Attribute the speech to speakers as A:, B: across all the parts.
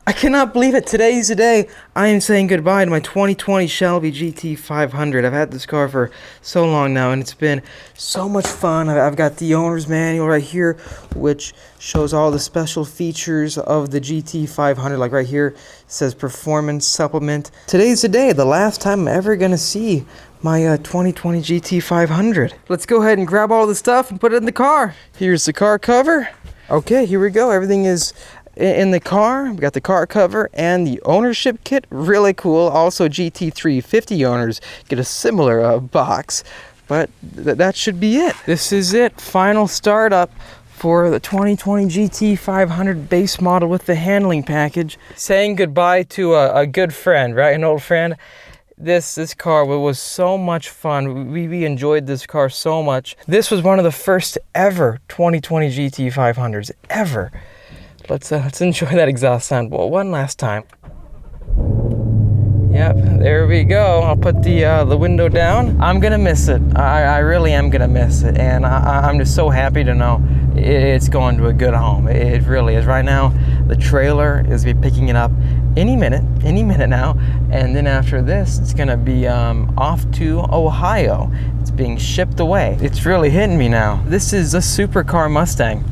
A: I cannot believe it. Today's the day I am saying goodbye to my 2020 Shelby GT500. I've had this car for so long now, and it's been so much fun. I've got the owner's manual right here, which shows all the special features of the GT500. Like right here, it says Performance Supplement. Today's the day, the last time I'm ever going to see my 2020 GT500. Let's go ahead and grab all the stuff and put it in the car. Here's the car cover. Okay, here we go. Everything is in the car. We got the car cover and the ownership kit. Really cool. Also, GT350 owners get a similar box, but that should be it. This is it. Final startup for the 2020 GT500 base model with the handling package. Saying goodbye to a good friend, right? An old friend. This car was so much fun. We enjoyed this car so much. This was one of the first ever 2020 GT500s ever. Let's enjoy that exhaust sound one last time. Yep, there we go. I'll put the window down. I'm gonna miss it. I really am gonna miss it, and I'm just so happy to know it's going to a good home. It really is. Right now, the trailer is picking it up any minute now, and then after this, it's gonna be off to Ohio. It's being shipped away. It's really hitting me now. This is a supercar Mustang.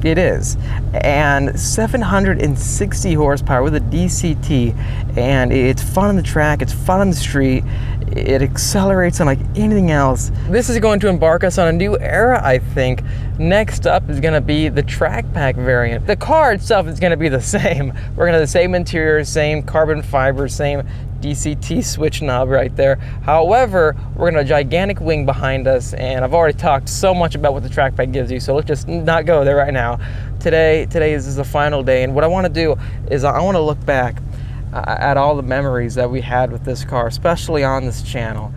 A: It is, and 760 horsepower with a DCT, and it's fun on the track, it's fun on the street, it accelerates unlike anything else. This is going to embark us on a new era, I think. Next up is going to be the track pack variant. The car itself is going to be the same. We're going to have the same interior, same carbon fiber, same DCT switch knob right there. However, we're going to have a gigantic wing behind us, and I've already talked so much about what the track pack gives you, so let's just not go there right now. Today is the final day, and what I want to do is I want to look back at all the memories that we had with this car, especially on this channel.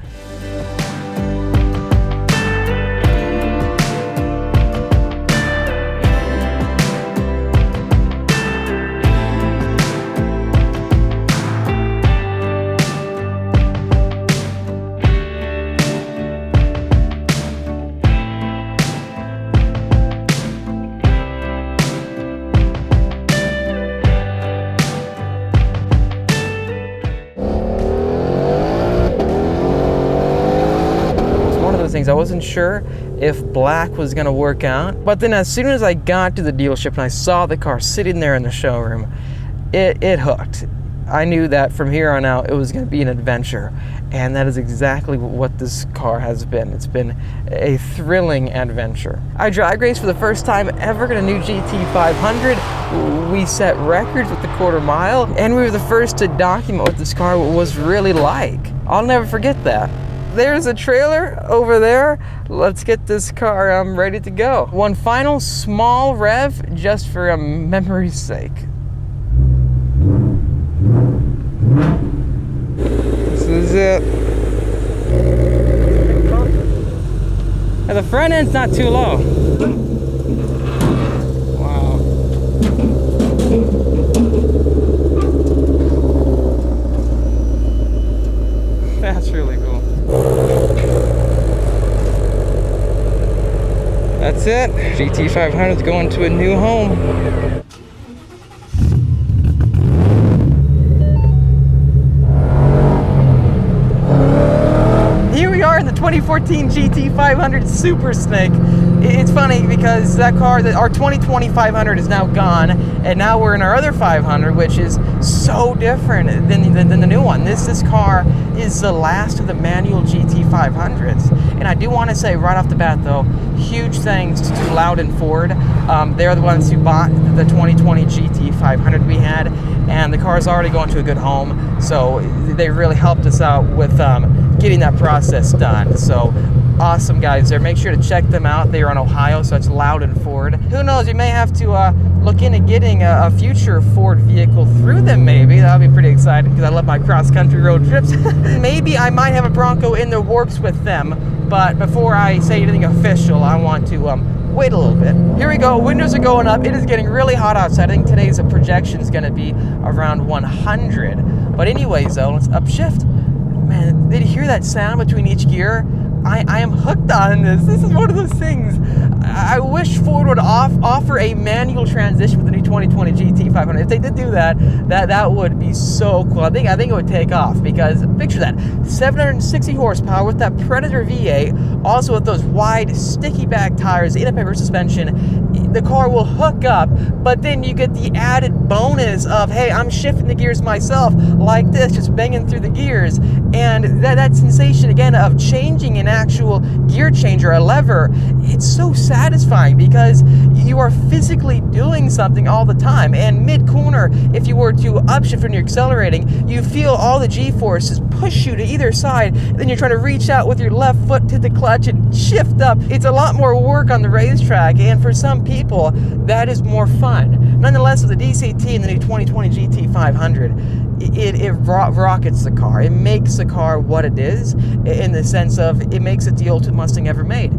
A: I wasn't sure if black was gonna work out, but then as soon as I got to the dealership and I saw the car sitting there in the showroom, it hooked. I knew that from here on out it was gonna be an adventure, and that is exactly what this car has been. It's been a thrilling adventure. I drag raced for the first time ever in a new GT500. We set records with the quarter mile, and we were the first to document what this car was really like. I'll never forget that. There's a trailer over there. Let's get this car ready to go. One final small rev just for memory's sake. This is it. And the front end's not too low. Wow. That's really cool. That's it. GT500 is going to a new home. Here we are in the 2014 GT500 Super Snake. It's funny because that car, our 2020 500 is now gone, and now we're in our other 500, which is so different than the new one. This car is the last of the manual GT500s. And I do want to say right off the bat though, huge thanks to Loudon Ford. They're the ones who bought the 2020 GT500 we had, and the car is already going to a good home. So they really helped us out with getting that process done. So awesome guys there. Make sure to check them out. They are in Ohio, so it's Loudon Ford. Who knows, you may have to look into getting a future Ford vehicle through them maybe. That would be pretty exciting because I love my cross-country road trips. Maybe I might have a Bronco in the works with them. But before I say anything official, I want to wait a little bit. Here we go, windows are going up. It is getting really hot outside. I think today's projection is gonna be around 100. But anyways though, let's upshift. Man, did you hear that sound between each gear? I am hooked on this. This is one of those things. I wish Ford would offer a manual transmission with the new 2020 GT500. If they did do that, that would be so cool. I think it would take off, because picture that, 760 horsepower with that Predator V8, also with those wide sticky back tires, 8-up suspension. The car will hook up, but then you get the added bonus of, hey, I'm shifting the gears myself like this, just banging through the gears, and that sensation again of changing an actual gear changer, a lever, it's so satisfying because you are physically doing something all the time. And mid-corner, if you were to upshift when you're accelerating, you feel all the G-forces push you to either side, then you're trying to reach out with your left foot to the clutch and shift up. It's a lot more work on the racetrack, and for some people that is more fun. Nonetheless, with the DCT and the new 2020 GT500, it rockets the car. It makes the car what it is, in the sense of it makes it the ultimate Mustang ever made.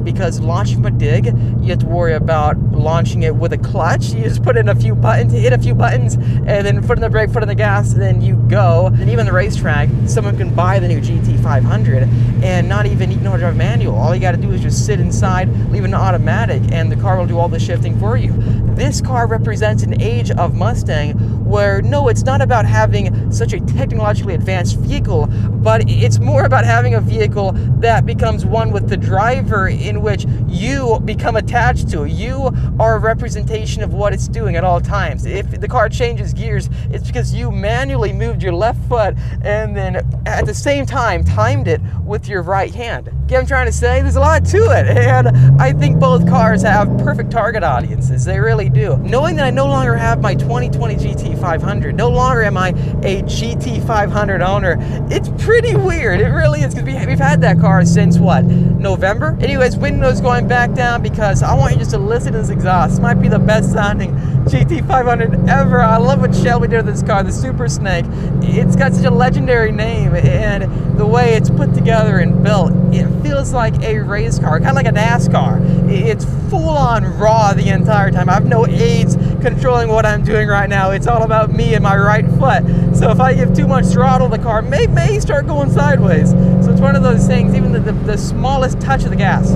A: Because launching from a dig, you have to worry about launching it with a clutch. You just put in a few buttons, hit a few buttons, and then foot on the brake, foot on the gas, and then you go. And even the racetrack, someone can buy the new GT500 and not even know how to drive manual. All you got to do is just sit inside, leave an automatic, and the car will do all the shifting for you. This car represents an age of Mustang where, no, it's not about having such a technologically advanced vehicle, but it's more about having a vehicle that becomes one with the driver, in which you become attached to. You are a representation of what it's doing at all times. If the car changes gears, it's because you manually moved your left foot and then at the same time timed it with your right hand. Get what I'm trying to say? There's a lot to it, and I think both cars have perfect target audiences. They really do. Knowing that I no longer have my 2020 GT500, no longer am I a GT500 owner, it's pretty weird. It really is, because we've had that car since, what, November? Anyways, windows going back down, because I want you just to listen to this exhaust. This might be the best sounding GT500 ever. I love what Shelby did with this car, the Super Snake. It's got such a legendary name, and the way it's put together and built, it feels like a race car, kind of like a NASCAR. It's full-on raw the entire time. I have no aids controlling what I'm doing right now. It's all about me and my right foot. So if I give too much throttle, the car may start going sideways. So it's one of those things, even the smallest touch of the gas.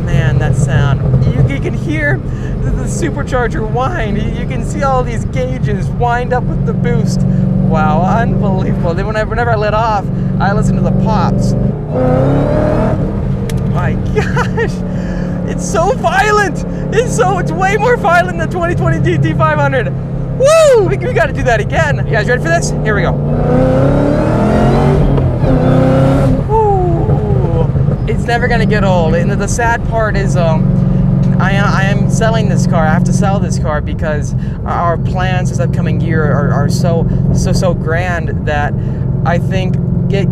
A: Man, that sound. You can hear the supercharger whine. You can see all these gauges wind up with the boost. Wow, unbelievable. Then whenever I let off, I listen to the pops. My gosh, it's so violent. It's way more violent than the 2020 GT500. Woo! We got to do that again. You guys ready for this? Here we go. Ooh, it's never gonna get old. And the sad part is, I am selling this car. I have to sell this car because our plans this upcoming year are so grand that I think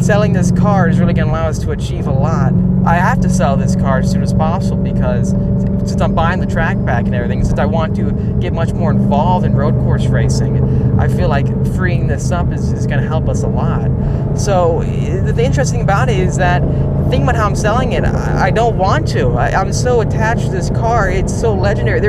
A: selling this car is really going to allow us to achieve a lot. I have to sell this car as soon as possible, because since I'm buying the track back and everything, since I want to get much more involved in road course racing, I feel like freeing this up is going to help us a lot. So the interesting about it is that, think about how I'm selling it, I don't want to. I'm so attached to this car. It's so legendary.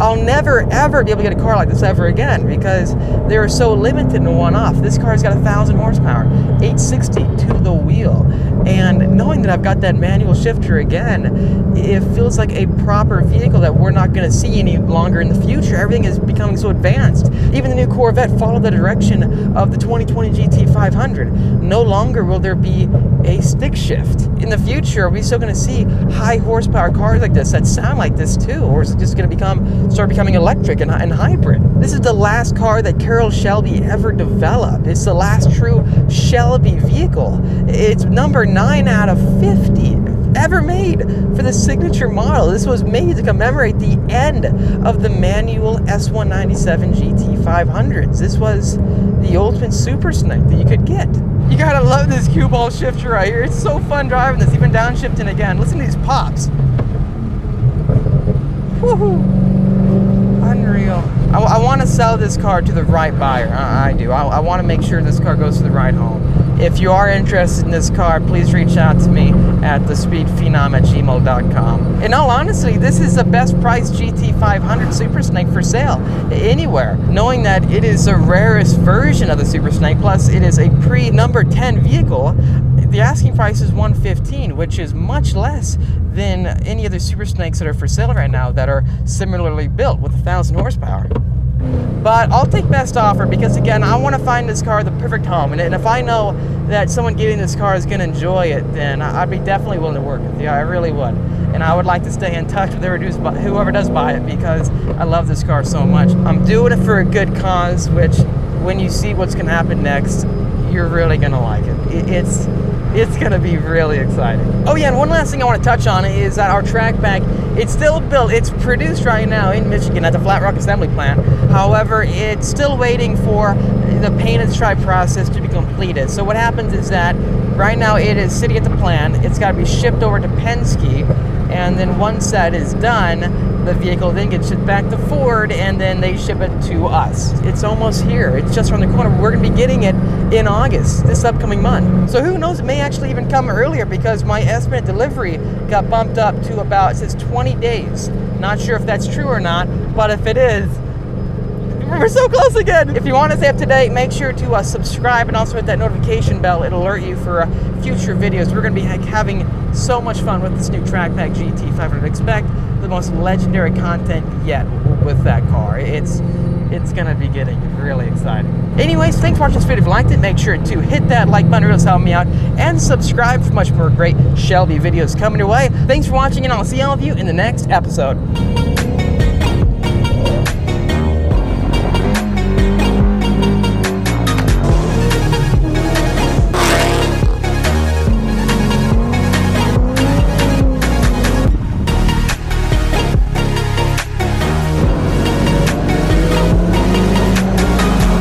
A: I'll never ever be able to get a car like this ever again, because they're so limited and one-off. This car's got 1,000 horsepower, 860 to the wheel. And knowing that I've got that manual shifter again, it feels like a proper vehicle that we're not going to see any longer in the future. Everything is becoming so advanced. Even the new Corvette followed the direction of the 2020 GT500. No longer will there be a stick shift. In the future, are we still going to see high horsepower cars like this that sound like this too? Or is it just going to start becoming electric and hybrid? This is the last car that Carroll Shelby ever developed. It's the last true Shelby vehicle. It's number 9 out of 50 ever made for the signature model. This was made to commemorate the end of the manual S197 GT500s. This was the ultimate Super Snake that you could get. You gotta love this cue ball shifter right here. It's so fun driving this, even downshifting again. Listen to these pops. Woohoo! Unreal. I want to sell this car to the right buyer. I do. I want to make sure this car goes to the right home. If you are interested in this car, please reach out to me at thespeedphenom@gmail.com. In all honesty, this is the best priced GT500 Super Snake for sale anywhere. Knowing that it is the rarest version of the Super Snake, plus it is a pre-number 10 vehicle, The asking price is $115, which is much less than any other Super Snakes that are for sale right now that are similarly built with 1,000 horsepower. But I'll take best offer because, again, I want to find this car the perfect home. And if I know that someone getting this car is going to enjoy it, then I'd be definitely willing to work with you. I really would. And I would like to stay in touch with whoever does buy it because I love this car so much. I'm doing it for a good cause, which when you see what's going to happen next, you're really going to like it. It's going to be really exciting. Oh yeah, and one last thing I want to touch on is that our track bag, it's still built. It's produced right now in Michigan at the Flat Rock Assembly Plant. However, it's still waiting for the paint and stripe process to be completed. So what happens is that right now it is sitting at the plant. It's got to be shipped over to Penske, and then once that is done, the vehicle then gets shipped back to Ford, and then they ship it to us. It's almost here. It's just around the corner. We're going to be getting it in August, this upcoming month. So who knows, it may actually even come earlier because my estimate delivery got bumped up to about, it says 20 days. Not sure if that's true or not, but if it is, we're so close again. If you want to stay up to date, make sure to subscribe and also hit that notification bell. It'll alert you for future videos. We're going to be having so much fun with this new Trackpack GT500. Expect the most legendary content yet with that car. It's going to be getting really exciting. Anyways, thanks for watching this video. If you liked it, make sure to hit that like button. It really helps me out. And subscribe for much more great Shelby videos coming your way. Thanks for watching, and I'll see all of you in the next episode.